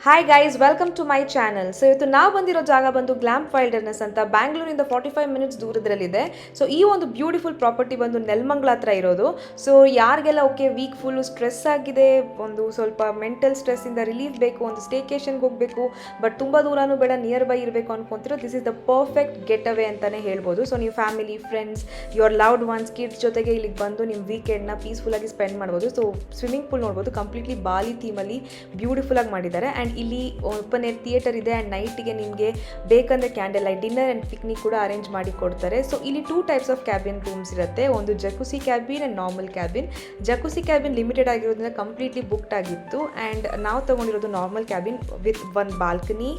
Hi guys, welcome to my channel. So ಇವತ್ತು ನಾವು ಬಂದಿರೋ ಜಾಗ ಬಂದು ಗ್ಲಾಂಪ್ ವೈಲ್ಡರ್ನೆಸ್ ಅಂತ ಬ್ಯಾಂಗ್ಳೂರಿಂದ 45 ಮಿನಿಟ್ಸ್ ದೂರದಲ್ಲಿದೆ. ಸೊ ಈ ಒಂದು ಬ್ಯೂಟಿಫುಲ್ ಪ್ರಾಪರ್ಟಿ ಬಂದು ನೆಲಮಂಗಲ ಹತ್ರ ಇರೋದು. ಸೊ ಯಾರಿಗೆಲ್ಲ ಓಕೆ ವೀಕ್ ಫುಲ್ಲು ಸ್ಟ್ರೆಸ್ ಆಗಿದೆ, ಒಂದು ಸ್ವಲ್ಪ ಮೆಂಟಲ್ ಸ್ಟ್ರೆಸ್ಸಿಂದ ರಿಲೀಫ್ ಬೇಕು, ಒಂದು ಸ್ಟೇಕೇಷನ್ಗೆ ಹೋಗಬೇಕು, ಬಟ್ ತುಂಬ ದೂರನೂ ಬೇಡ, ನಿಯರ್ ಬೈ ಇರಬೇಕು ಅನ್ಕೊಂತಿರೋ this is the perfect getaway ಅಂತಲೇ ಹೇಳ್ಬೋದು. ಸೊ ನೀವು family, friends, your loved ones, kids ಜೊತೆಗೆ ಇಲ್ಲಿಗೆ ಬಂದು ನಿಮ್ಮ ವೀಕೆಂಡ್ನ ಪೀಸ್ಫುಲ್ಲಾಗಿ ಸ್ಪೆಂಡ್ ಮಾಡ್ಬೋದು. ಸೊ ಸ್ವಿಮ್ಮಿಂಗ್ ಪೂಲ್ ನೋಡ್ಬೋದು, ಕಂಪ್ಲೀಟ್ಲಿ ಬಾಲಿ ಥೀಮಲ್ಲಿ ಬ್ಯೂಟಿಫುಲ್ಲಾಗಿ ಮಾಡಿದ್ದಾರೆ. ಆ್ಯಂಡ್ ಇಲ್ಲಿ ಓಪನ್ ಏರ್ ಥಿಯೇಟರ್ ಇದೆ. ಆ್ಯಂಡ್ ನೈಟಿಗೆ ನಿಮಗೆ ಬೇಕಂದರೆ candle light dinner and picnic ಕೂಡ ಅರೇಂಜ್ ಮಾಡಿ ಕೊಡ್ತಾರೆ. ಸೊ ಇಲ್ಲಿ 2 ಟೈಪ್ಸ್ ಆಫ್ ಕ್ಯಾಬಿನ್ ರೂಮ್ಸ್ ಇರುತ್ತೆ. ಒಂದು jacuzzi cabin and normal cabin. Jacuzzi cabin limited ಆಗಿರೋದ್ರಿಂದ ಕಂಪ್ಲೀಟ್ಲಿ ಬುಕ್ಡ್ ಆಗಿತ್ತು. ಆ್ಯಂಡ್ ನಾವು ತೊಗೊಂಡಿರೋದು normal cabin with one balcony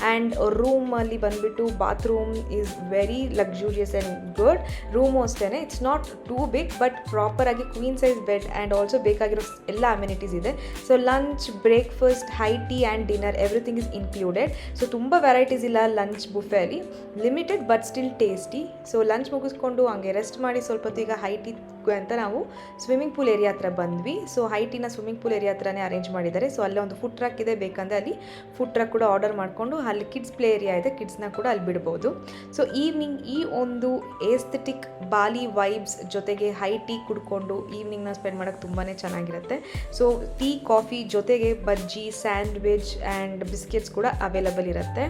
and ರೂಮಲ್ಲಿ ಬಂದುಬಿಟ್ಟು bathroom is very luxurious and good. Room ಅಷ್ಟೇ, it's not too big but ಪ್ರಾಪರಾಗಿ queen size bed and also ಬೇಕಾಗಿರೋ ಎಲ್ಲ ಅಮ್ಯುನಿಟೀಸ್ ಇದೆ. So lunch, breakfast, high tea and dinner everything is included. So ತುಂಬ varieties ಇಲ್ಲ lunch ಬುಫೆಯಲ್ಲಿ, limited but still tasty. So lunch ಮುಗಿಸ್ಕೊಂಡು ಹಂಗೆ ರೆಸ್ಟ್ ಮಾಡಿ ಸ್ವಲ್ಪ ಹೊತ್ತು ಈಗ ಹೈ ಟೀ ಅಂತ ನಾವು ಸ್ವಿಮ್ಮಿಂಗ್ ಪೂಲ್ ಏರಿಯಾ ಹತ್ರ ಬಂದ್ವಿ. ಸೊ ಹೈ ಟೀನ ಸ್ವಿಮ್ಮಿಂಗ್ ಪೂಲ್ ಏರಿಯಾ ಹತ್ರನೇ ಅರೇಂಜ್ ಮಾಡಿದ್ದಾರೆ. ಸೊ ಅಲ್ಲೇ ಒಂದು ಫುಡ್ ಟ್ರಕ್ ಇದೆ, ಬೇಕಂದರೆ ಅಲ್ಲಿ ಫುಡ್ ಟ್ರಕ್ ಕೂಡ ಆರ್ಡರ್ ಮಾಡಿಕೊಂಡು ಅಲ್ಲಿ ಕಿಡ್ಸ್ ಪ್ಲೇ ಏರಿಯಾ ಇದೆ, ಕಿಡ್ಸ್ನ ಕೂಡ ಅಲ್ಲಿ ಬಿಡ್ಬೋದು. ಸೊ ಈವ್ನಿಂಗ್ ಈ ಒಂದು ಏಸ್ಥೆಟಿಕ್ ಬಾಲಿ ವೈಬ್ಸ್ ಜೊತೆಗೆ ಹೈ ಟೀ ಕುಡ್ಕೊಂಡು ಈವ್ನಿಂಗ್ನ ಸ್ಪೆಂಡ್ ಮಾಡೋಕ್ಕೆ ತುಂಬಾ ಚೆನ್ನಾಗಿರುತ್ತೆ. ಸೊ ಟೀ, ಕಾಫಿ ಜೊತೆಗೆ ಬಜ್ಜಿ, ಸ್ಯಾಂಡ್ವಿಚ್ ಆ್ಯಂಡ್ ಬಿಸ್ಕೆಟ್ಸ್ ಕೂಡ ಅವೈಲಬಲ್ ಇರುತ್ತೆ.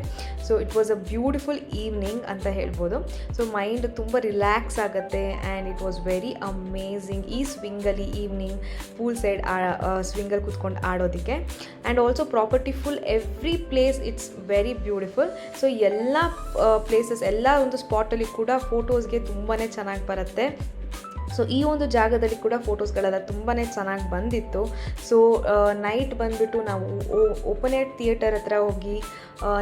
So it was a beautiful evening ಅಂತ ಹೇಳ್ಬೋದು. ಸೊ ಮೈಂಡ್ ತುಂಬ ರಿಲ್ಯಾಕ್ಸ್ ಆಗುತ್ತೆ and it was very amazing ಈ ಸ್ವಿಂಗಲ್ಲಿ ಈವ್ನಿಂಗ್ ಪೂಲ್ ಸೈಡ್ ಸ್ವಿಂಗಲ್ಲಿ ಕೂತ್ಕೊಂಡು ಆಡೋದಕ್ಕೆ. And also property full every place it's very beautiful. So ಎಲ್ಲ ಪ್ಲೇಸಸ್, ಎಲ್ಲ ಒಂದು ಸ್ಪಾಟಲ್ಲಿ ಕೂಡ ಫೋಟೋಸ್ಗೆ ತುಂಬಾ ಚೆನ್ನಾಗಿ ಬರುತ್ತೆ. ಸೊ ಈ ಒಂದು ಜಾಗದಲ್ಲಿ ಕೂಡ ಫೋಟೋಸ್ಗಳೆಲ್ಲ ತುಂಬಾ ಚೆನ್ನಾಗಿ ಬಂದಿತ್ತು. ಸೊ ನೈಟ್ ಬಂದುಬಿಟ್ಟು ನಾವು ಓಪನ್ ಏರ್ ಥಿಯೇಟರ್ ಹತ್ರ ಹೋಗಿ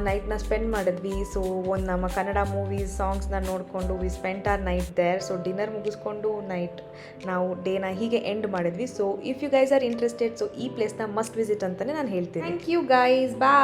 ನೈಟ್ನ ಸ್ಪೆಂಡ್ ಮಾಡಿದ್ವಿ. ಸೊ ಒಂದು ನಮ್ಮ ಕನ್ನಡ ಮೂವೀಸ್, ಸಾಂಗ್ಸ್ನ ನೋಡಿಕೊಂಡು we spent our night there. So dinner ಮುಗಿಸ್ಕೊಂಡು ನೈಟ್ ನಾವು ಡೇನ ಹೀಗೆ ಎಂಡ್ ಮಾಡಿದ್ವಿ. So if you guys are interested, so ಈ ಪ್ಲೇಸ್ನ ಮಸ್ಟ್ ವಿಸಿಟ್ ಅಂತಲೇ ನಾನು ಹೇಳ್ತೀನಿ. Thank you guys, bye.